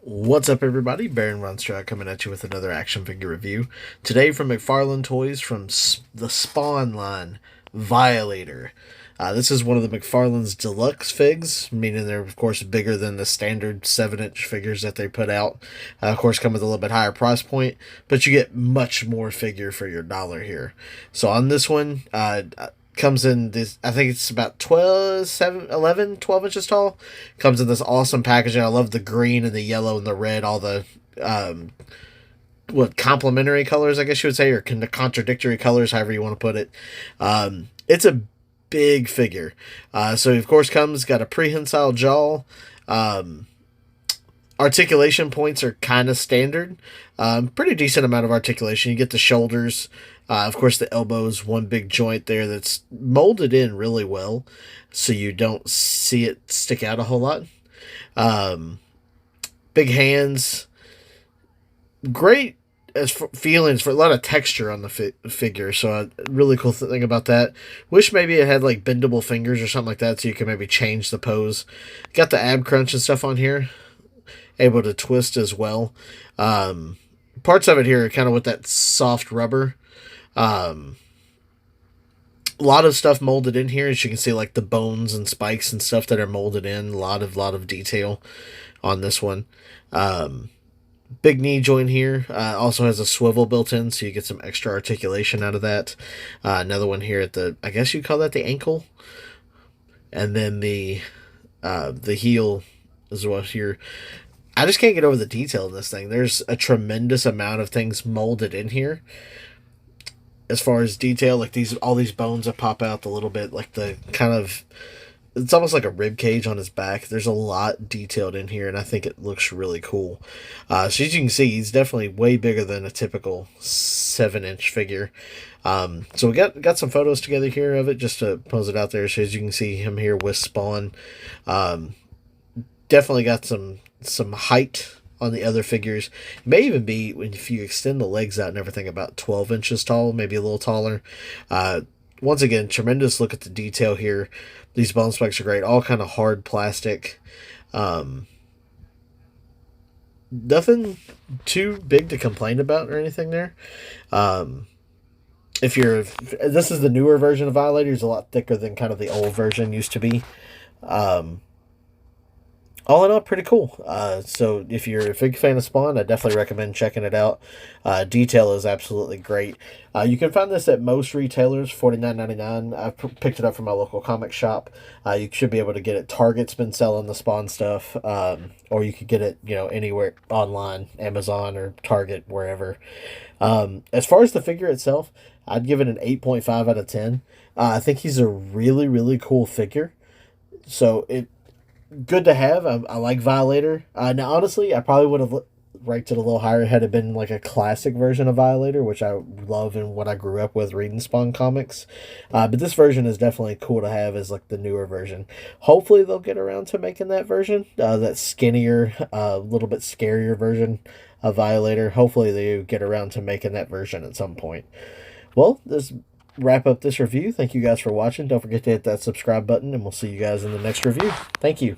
What's up, everybody? Baron Runstrike coming at you with another action figure review. Today from McFarlane Toys from the Spawn line, Violator. This is one of the McFarlane's deluxe figs, meaning they're, of course, bigger than the standard 7-inch figures that they put out. Of course, come with a little bit higher price point, but you get much more figure for your dollar here. So on this one, comes in this, I think it's about 12 inches tall. Comes in this awesome packaging. I love the green and the yellow and the red, all the complementary colors, I guess you would say, or contradictory colors, however you want to put it. It's a big figure. So of course got a prehensile jaw. Articulation points are kind of standard. Pretty decent amount of articulation. You get the shoulders. Of course, the elbows, one big joint there that's molded in really well, so you don't see it stick out a whole lot. Big hands. Great as feelings for a lot of texture on the figure, so a really cool thing about that. Wish maybe it had like bendable fingers or something like that, so you can maybe change the pose. Got the ab crunch and stuff on here. Able to twist as well. Parts of it here are kind of with that soft rubber. A lot of stuff molded in here, as you can see, like the bones and spikes and stuff that are molded in. A lot of detail on this one. Big knee joint here. Also has a swivel built in, so you get some extra articulation out of that. Another one here at the, I guess you call that the ankle. And then the heel is what here. I just can't get over the detail in this thing. There's a tremendous amount of things molded in here. As far as detail, like all these bones that pop out a little bit, like the kind of, it's almost like a rib cage on his back. There's a lot detailed in here, and I think it looks really cool. So as you can see, he's definitely way bigger than a typical 7-inch figure. So we got some photos together here of it just to pose it out there. So as you can see him here with Spawn, definitely got some height on the other figures. It may even be, if you extend the legs out and everything, about 12 inches tall, maybe a little taller. Once again, tremendous look at the detail here. These bone spikes are great. All kind of hard plastic. Nothing too big to complain about or anything there. This is the newer version of Violator. It's a lot thicker than kind of the old version used to be. All in all, pretty cool. So if you're a big fan of Spawn, I definitely recommend checking it out. Detail is absolutely great. You can find this at most retailers, $49.99. I picked it up from my local comic shop. You should be able to get it. Target's been selling the Spawn stuff, or you could get it, anywhere online, Amazon or Target, wherever. As far as the figure itself, I'd give it an 8.5 out of 10. I think he's a really, really cool figure. So good to have. I like Violator. Now, honestly, I probably would have ranked it a little higher had it been like a classic version of Violator, which I love and what I grew up with reading Spawn comics. But this version is definitely cool to have as like the newer version. Hopefully they'll get around to making that version, that skinnier, a little bit scarier version of Violator. Hopefully they get around to making that version at some point. Well, this wrap up this review. Thank you guys for watching. Don't forget to hit that subscribe button, and we'll see you guys in the next review. Thank you.